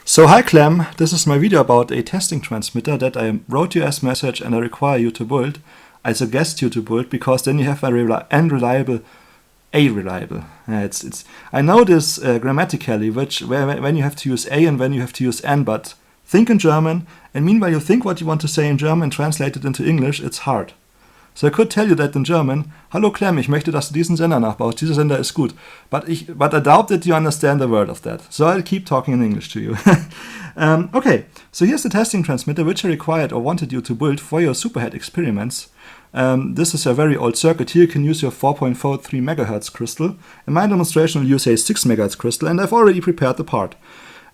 So hi Clem, this is my video about a testing transmitter that I wrote you as message and I require you to build. I suggest you to build because then you have a reliable. I know this grammatically, when you have to use a and when you have to use n, but think in German, and meanwhile you think what you want to say in German and translate it into English, it's hard. So I could tell you that in German, hallo Clem, ich möchte, dass du diesen Sender nachbaust, dieser Sender ist gut. But I doubt that you understand the word of that. So I'll keep talking in English to you. Okay, so here's the testing transmitter which I required or wanted you to build for your superhead experiments. This is a very old circuit. Here you can use your 4.43 MHz crystal. In my demonstration I'll use a 6 MHz crystal, and I've already prepared the part.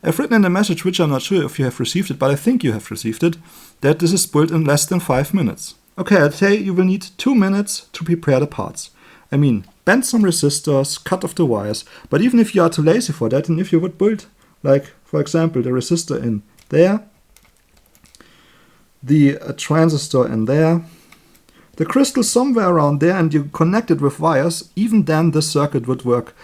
I've written in the message, which I'm not sure if you have received it, but I think you have received it, that this is built in less than 5 minutes. Okay, I'd say you will need 2 minutes to prepare the parts. I mean, bend some resistors, cut off the wires, but even if you are too lazy for that, and if you would build, like, for example, the resistor in there, the transistor in there, the crystal somewhere around there, and you connect it with wires, even then this circuit would work.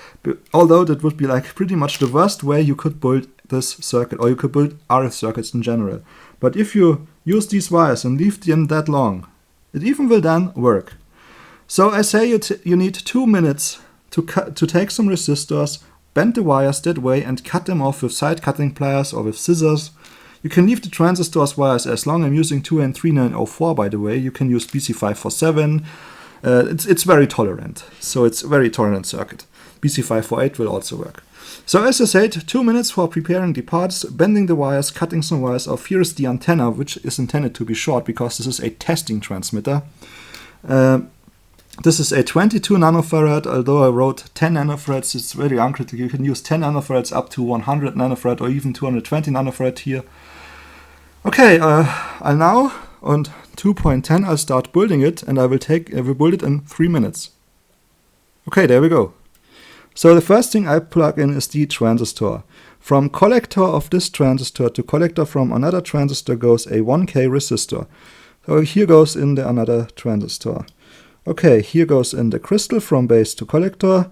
Although that would be like pretty much the worst way you could build this circuit, or you could build RF circuits in general. But if you use these wires and leave them that long, it even will then work. So I say you need 2 minutes to take some resistors, bend the wires that way and cut them off with side cutting pliers or with scissors. You can leave the transistors wires as long. I'm using 2N3904 by the way. You can use BC547. It's very tolerant. So it's a very tolerant circuit. BC548 will also work. So as I said, 2 minutes for preparing the parts, bending the wires, cutting some wires off. Here is the antenna, which is intended to be short because this is a testing transmitter. This is a 22 nanofarad, although I wrote 10 nanofarads, it's very uncritical. You can use 10 nanofarads up to 100 nanofarad or even 220 nanofarad here. Okay, I'll now, on 2.10, I'll start building it, and I will build it in 3 minutes. Okay, there we go. So the first thing I plug in is the transistor. From collector of this transistor to collector from another transistor goes a 1K resistor. So here goes in the another transistor. Okay, here goes in the crystal from base to collector.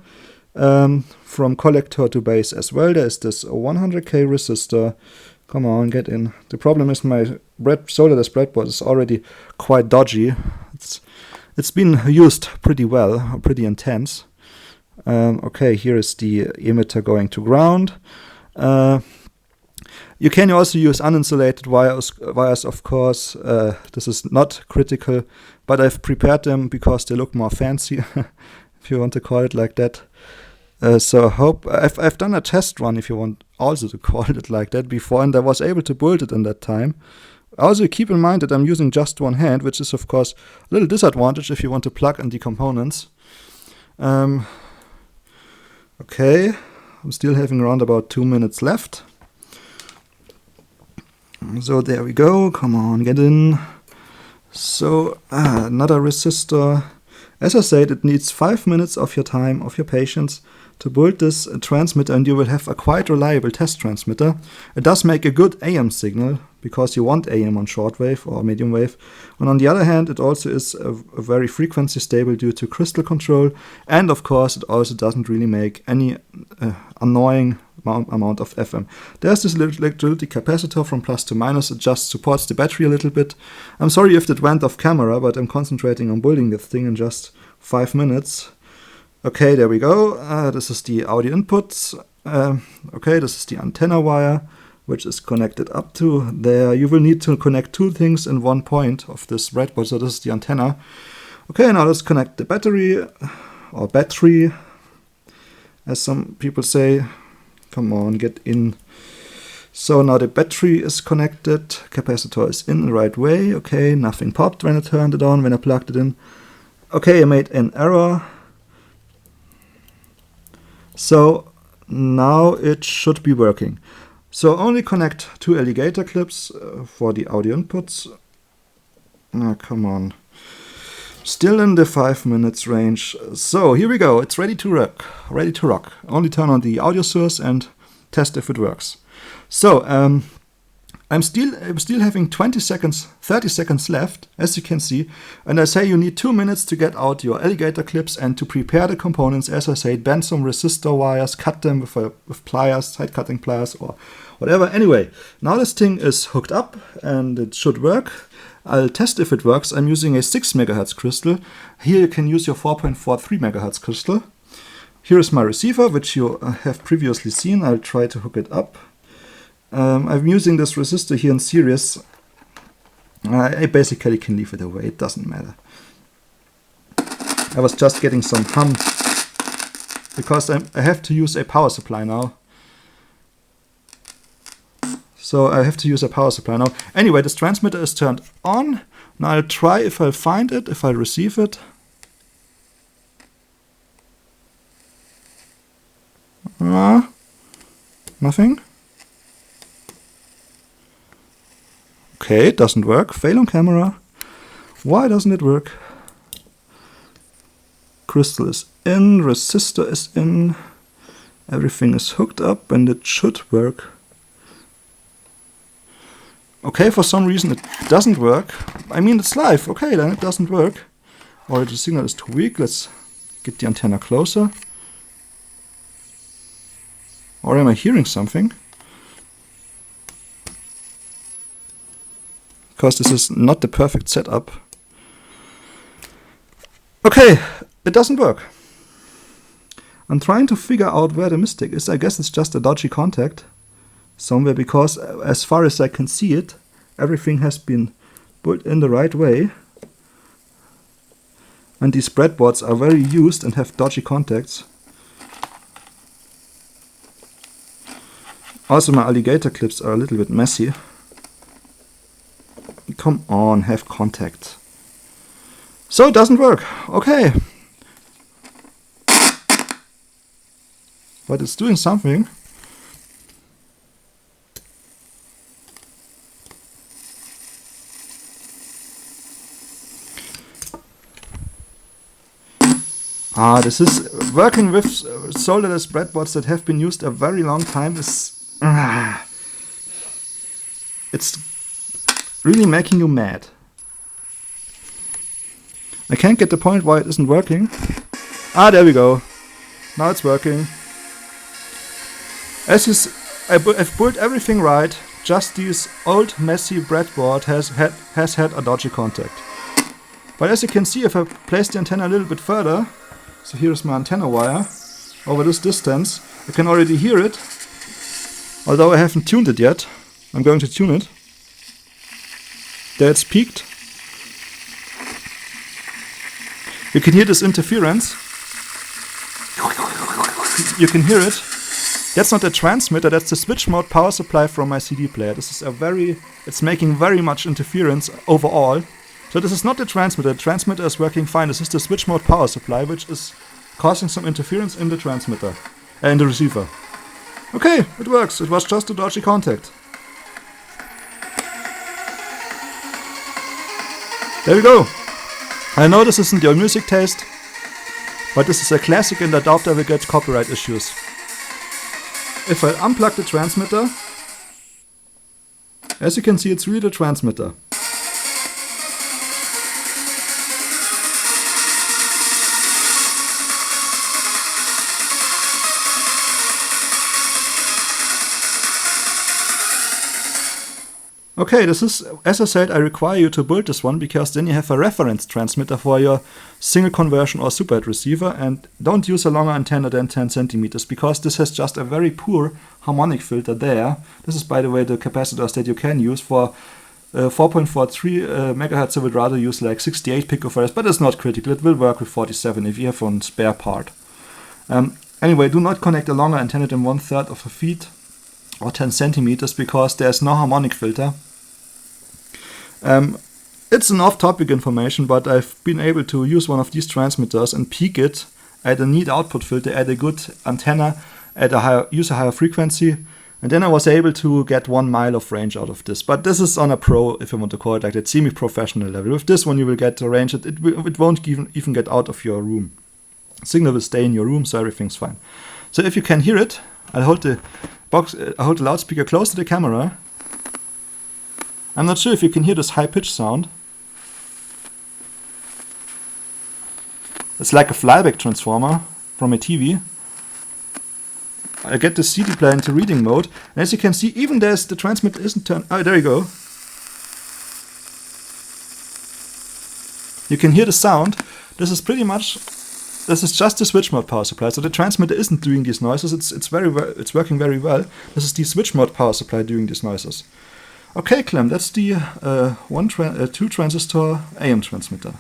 From collector to base as well, there is this 100K resistor. Come on, get in. The problem is my solderless breadboard is already quite dodgy. It's been used pretty well, pretty intense. Okay, here is the emitter going to ground. You can also use uninsulated wires, of course. This is not critical, but I've prepared them because they look more fancy, if you want to call it like that. So I hope I've done a test run, if you want also to call it like that, before, and I was able to build it in that time. Also keep in mind that I'm using just one hand, which is of course a little disadvantage if you want to plug in the components. Okay, I'm still having around about 2 minutes left. So there we go, come on, get in. So another resistor. As I said, it needs 5 minutes of your time, of your patience, to build this transmitter, and you will have a quite reliable test transmitter. It does make a good AM signal, because you want AM on shortwave or medium wave. And on the other hand, it also is a very frequency stable due to crystal control. And of course, it also doesn't really make any annoying amount of FM. There's this electrolytic capacitor from plus to minus. It just supports the battery a little bit. I'm sorry if that went off camera, but I'm concentrating on building this thing in just 5 minutes. Okay, there we go. This is the audio inputs. Okay, this is the antenna wire, which is connected up to there. You will need to connect 2 things in one point of this breadboard, so this is the antenna. Okay, now let's connect the battery, or battery, as some people say. Come on, get in. So now the battery is connected, capacitor is in the right way. Okay, nothing popped when I turned it on, when I plugged it in. Okay, I made an error. So now it should be working. So only connect 2 alligator clips for the audio inputs. Come on. Still in the 5 minutes range. So here we go. It's ready to rock. Ready to rock. Only turn on the audio source and test if it works. So I'm still having 20 seconds, 30 seconds left, as you can see, and I say you need 2 minutes to get out your alligator clips and to prepare the components. As I said, bend some resistor wires, cut them with pliers, side cutting pliers or whatever. Anyway, now this thing is hooked up and it should work. I'll test if it works. I'm using a 6 MHz crystal. Here you can use your 4.43 MHz crystal. Here is my receiver, which you have previously seen. I'll try to hook it up. I'm using this resistor here in series. I basically can leave it away, it doesn't matter. I was just getting some hum because I have to use a power supply now. So I have to use a power supply now. Anyway, this transmitter is turned on. Now I'll try if I'll find it, if I'll receive it. Nothing. Okay, it doesn't work. Fail on camera. Why doesn't it work? Crystal is in, resistor is in, everything is hooked up and it should work. Okay, for some reason it doesn't work. I mean, it's live. Okay, then it doesn't work. Or the signal is too weak. Let's get the antenna closer. Or am I hearing something? Because this is not the perfect setup. Okay, it doesn't work. I'm trying to figure out where the mistake is. I guess it's just a dodgy contact somewhere, because as far as I can see it, everything has been put in the right way. And these breadboards are very used and have dodgy contacts. Also, my alligator clips are a little bit messy. Come on, have contact. So it doesn't work. Okay. But it's doing something. This is working with solderless breadboards that have been used a very long time. It's really making you mad. I can't get the point why it isn't working. There we go. Now it's working. I've built everything right. Just this old messy breadboard has had a dodgy contact. But as you can see, if I place the antenna a little bit further, so here's my antenna wire over this distance, I can already hear it. Although I haven't tuned it yet. I'm going to tune it. There it's peaked. You can hear this interference. You can hear it. That's not a transmitter, that's the switch mode power supply from my CD player. This is it's making very much interference overall. So this is not the transmitter. The transmitter is working fine. This is the switch mode power supply, which is causing some interference in the transmitter, in the receiver. Okay, it works. It was just a dodgy contact. There we go. I know this isn't your music taste, but this is a classic and I doubt I will get copyright issues. If I unplug the transmitter, as you can see, it's really the transmitter. Okay, this is, as I said, I require you to build this one because then you have a reference transmitter for your single conversion or superhead receiver, and don't use a longer antenna than 10 centimeters because this has just a very poor harmonic filter there. This is, by the way, the capacitors that you can use for 4.43 megahertz. I would rather use like 68 picofarads, but it's not critical. It will work with 47 if you have one spare part. Anyway, do not connect a longer antenna than 1/3 of a feet or 10 centimeters because there's no harmonic filter. It's an off-topic information, but I've been able to use one of these transmitters and peak it at a neat output filter, at a good antenna, use a higher frequency, and then I was able to get 1 mile of range out of this. But this is on a pro, if you want to call it like that, semi-professional level. With this one you will get the range, it won't even get out of your room. Signal will stay in your room, so everything's fine. So if you can hear it, I'll hold the loudspeaker close to the camera. I'm not sure if you can hear this high-pitched sound. It's like a flyback transformer from a TV. I get the CD player into reading mode, and as you can see, even the transmitter isn't turned. Oh, there you go. You can hear the sound. This is just the switch mode power supply. So the transmitter isn't doing these noises. It's working very well. This is the switch mode power supply doing these noises. Okay, Clem, that's the 2 transistor AM transmitter.